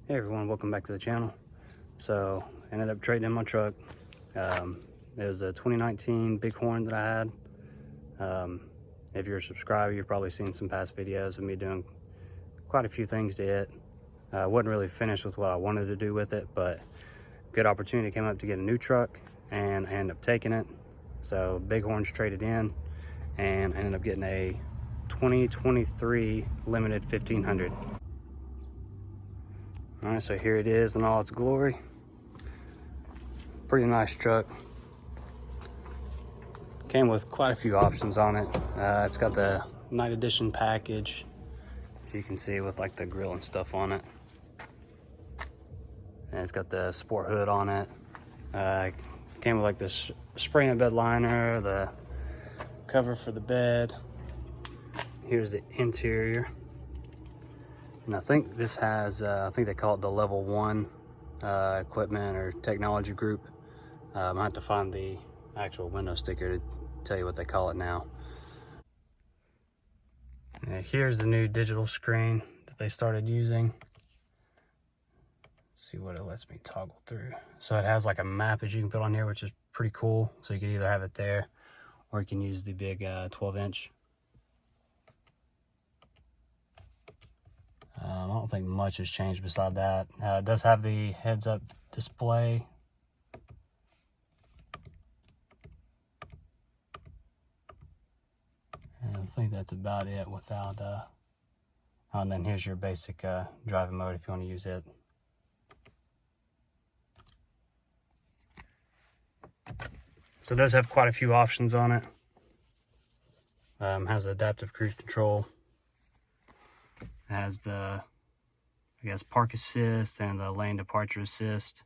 Hey everyone, welcome back to the channel. So I ended up trading in my truck. It was a 2019 Bighorn that I had. If you're a subscriber, you've probably seen some past videos of me doing quite a few things to it. Wasn't really finished with what I wanted to do with it, but good opportunity came up to get a new truck and I ended up taking it. So Bighorn's traded in and I ended up getting a 2023 limited 1500. All right, so here it is in all its glory. Pretty nice truck. Came with quite a few options on it. It's got the night edition package, as you can see, with like the grill and stuff on it. And it's got the sport hood on it. Came with like this spray and bed liner, the cover for the bed. Here's the interior. And I think this has, I think they call it the level 1 equipment or technology group. I have to find the actual window sticker to tell you what they call it now. And here's the new digital screen that they started using. Let's see what it lets me toggle through. So it has like a map that you can put on here, which is pretty cool. So you can either have it there or you can use the big 12-inch. I don't think much has changed beside that. It does have the heads-up display. And I think that's about it without, oh, and then here's your basic driving mode if you want to use it. So it does have quite a few options on it. Has adaptive cruise control. Has the, I guess, park assist and the lane departure assist.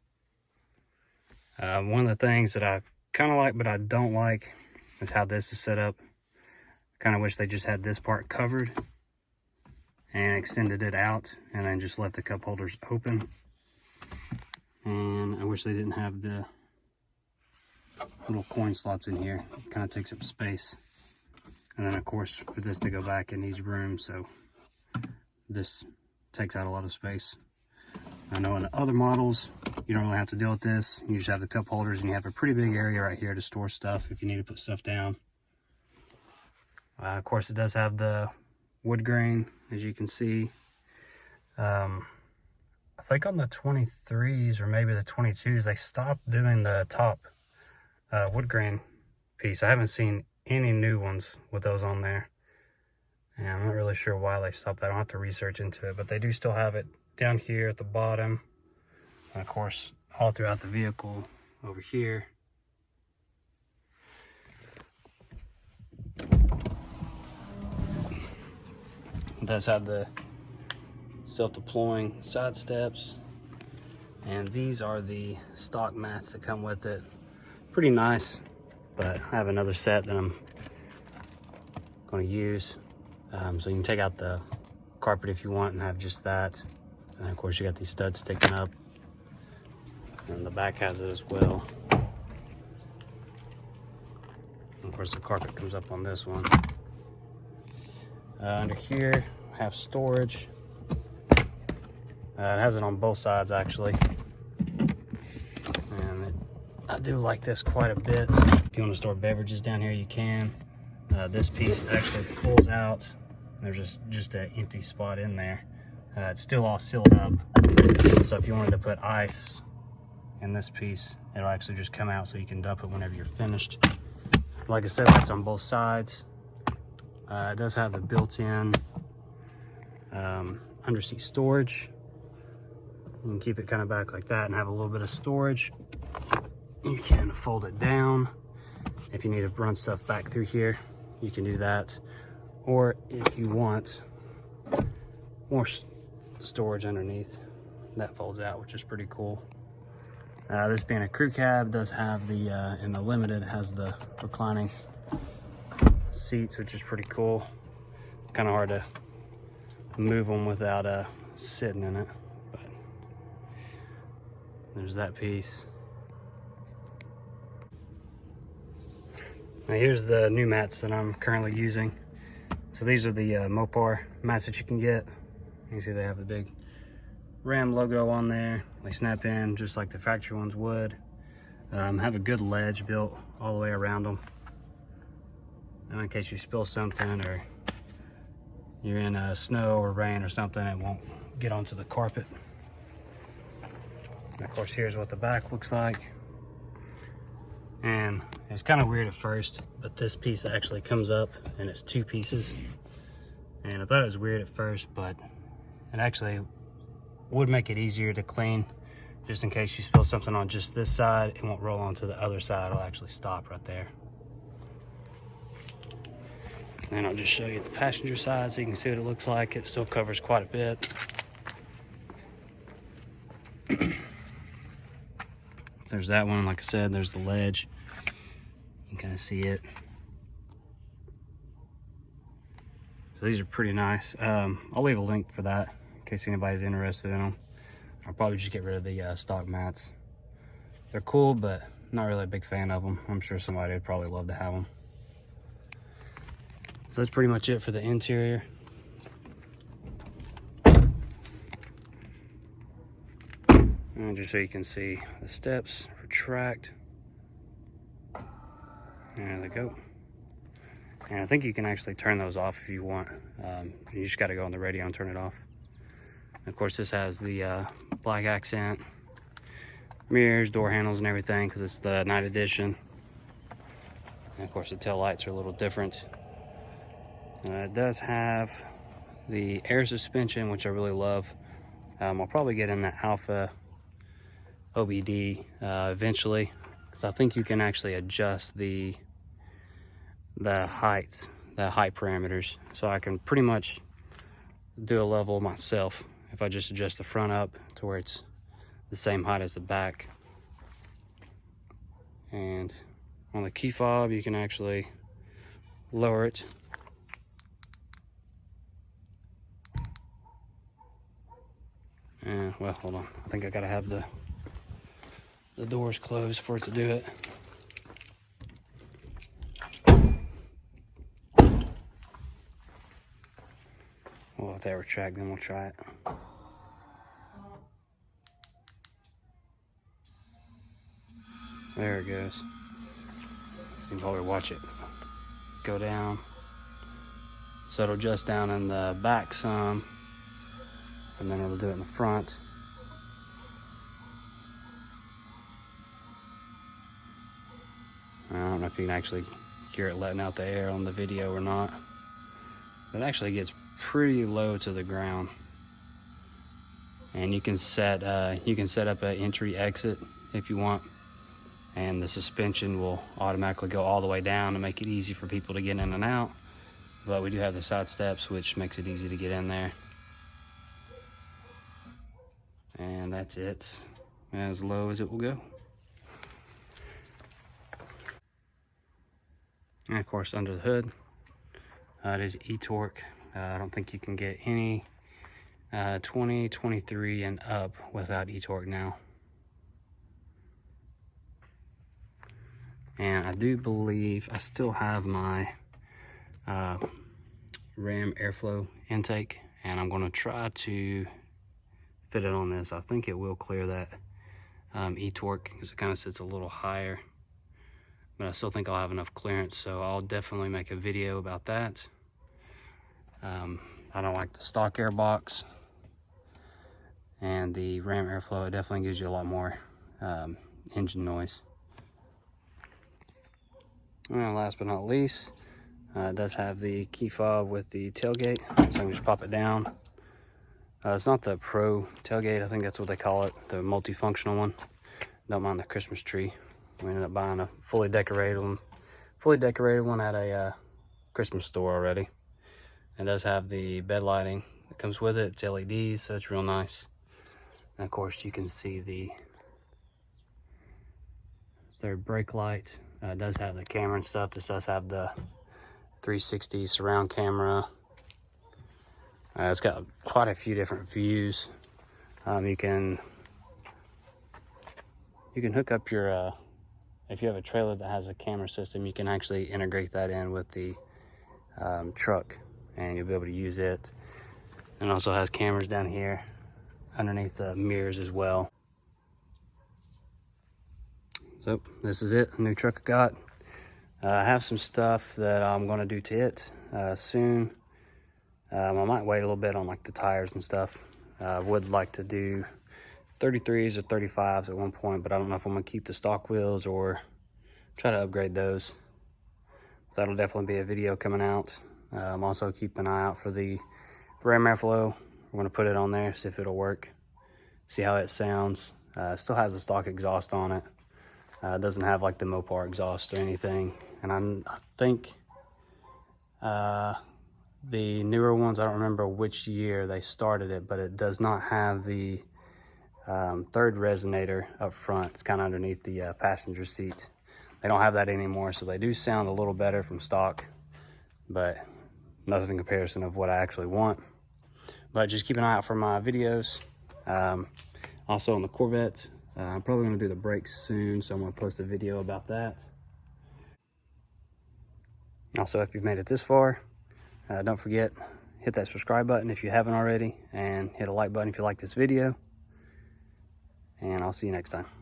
One of the things that I kind of like but I don't like is how this is set up. Kind of wish they just had this part covered and extended it out and then just left the cup holders open. And I wish they didn't have the little coin slots in here. It kind of takes up space. And then of course for this to go back, it needs room, so this takes out a lot of space. I know in the other models you don't really have to deal with this. You just have the cup holders and you have a pretty big area right here to store stuff if you need to put stuff down. Of course it does have the wood grain, as you can see. I think on the 23s or maybe the 22s they stopped doing the top wood grain piece. I haven't seen any new ones with those on there. And I'm not really sure why they stopped that. I don't have to research into it, but they do still have it down here at the bottom. And of course, all throughout the vehicle over here. It does have the self-deploying side steps. And these are the stock mats that come with it. Pretty nice, but I have another set that I'm going to use. So you can take out the carpet if you want and have just that. And of course you got these studs sticking up. And the back has it as well. And of course the carpet comes up on this one. Under here, I have storage. It has it on both sides actually. And I do like this quite a bit. If you want to store beverages down here, you can. This piece actually pulls out. There's just an empty spot in there. It's still all sealed up. So if you wanted to put ice in this piece, it'll actually just come out so you can dump it whenever you're finished. Like I said, that's on both sides. It does have the built-in underseat storage. You can keep it kind of back like that and have a little bit of storage. You can fold it down. If you need to run stuff back through here, you can do that. Or if you want more storage underneath, that folds out, which is pretty cool. This being a crew cab, does have the, in the Limited, has the reclining seats, which is pretty cool. Kind of hard to move them without sitting in it, but there's that piece. Now here's the new mats that I'm currently using. So these are the Mopar mats that you can get. You can see they have the big Ram logo on there. They snap in just like the factory ones would. Have a good ledge built all the way around them. In case you spill something or you're in snow or rain or something, it won't get onto the carpet. And of course, here's what the back looks like. And it's kind of weird at first, but this piece actually comes up and it's two pieces. And I thought it was weird at first, but it actually would make it easier to clean. Just in case you spill something on just this side, it won't roll onto the other side. It'll actually stop right there. And I'll just show you the passenger side so you can see what it looks like. It still covers quite a bit. There's that one. Like I said, there's the ledge. You can kind of see it. So these are pretty nice. I'll leave a link for that in case anybody's interested in them. I'll probably just get rid of the stock mats. They're cool, but not really a big fan of them. I'm sure somebody would probably love to have them. So that's pretty much it for the interior. And just so you can see, the steps retract. There they go. And I think you can actually turn those off if you want. You just got to go on the radio and turn it off. And of course, this has the black accent, mirrors, door handles, and everything because it's the night edition. And of course, the tail lights are a little different. It does have the air suspension, which I really love. I'll probably get in the Alpha OBD eventually, because I think you can actually adjust the heights, the height parameters. So I can pretty much do a level myself if I just adjust the front up to where it's the same height as the back. And on the key fob, you can actually lower it. Well, hold on. I think I gotta have the doors closed for it to do it. Well, if they retract, then we'll try it. There it goes. So you can probably watch it go down. So it'll adjust down in the back some, and then it'll do it in the front. I don't know if you can actually hear it letting out the air on the video or not. It actually gets pretty low to the ground. And you can set up an entry exit if you want. And the suspension will automatically go all the way down to make it easy for people to get in and out. But we do have the side steps, which makes it easy to get in there. And that's it, as low as it will go. And of course, under the hood, it is e-torque. I don't think you can get any 20, 23 and up without e-torque now. And I do believe I still have my Ram airflow intake, and I'm going to try to fit it on this. I think it will clear that e-torque because it kind of sits a little higher, but I still think I'll have enough clearance, so I'll definitely make a video about that. I don't like the stock air box, and the Ram airflow, it definitely gives you a lot more engine noise. And last but not least, it does have the key fob with the tailgate, so I can just pop it down. It's not the Pro tailgate, I think that's what they call it, the multifunctional one. Don't mind the Christmas tree. We ended up buying a fully decorated one at a Christmas store already. It does have the bed lighting that comes with it. It's LEDs, so it's real nice. And of course, you can see the third brake light. It does have the camera and stuff. This does have the 360 surround camera. It's got quite a few different views. You can hook up your, if you have a trailer that has a camera system, you can actually integrate that in with the truck, and you'll be able to use it. And it also has cameras down here, underneath the mirrors as well. So this is it, the new truck I got. I have some stuff that I'm gonna do to it soon. I might wait a little bit on like the tires and stuff. I would like to do 33s or 35s at one point, but I don't know if I'm gonna keep the stock wheels or try to upgrade those. That'll definitely be a video coming out. I'm also keeping an eye out for the ram airflow. We're gonna put it on there, see if it'll work, see how it sounds. It still has the stock exhaust on it. It doesn't have like the Mopar exhaust or anything. And I think the newer ones, I don't remember which year they started it, but it does not have the third resonator up front. It's kind of underneath the passenger seat. They don't have that anymore, so they do sound a little better from stock, but nothing in comparison of what I actually want. But just keep an eye out for my videos. Also on the Corvette, I'm probably gonna do the brakes soon, so I'm gonna post a video about that. Also, if you've made it this far, don't forget, hit that subscribe button if you haven't already, and hit a like button if you like this video. And I'll see you next time.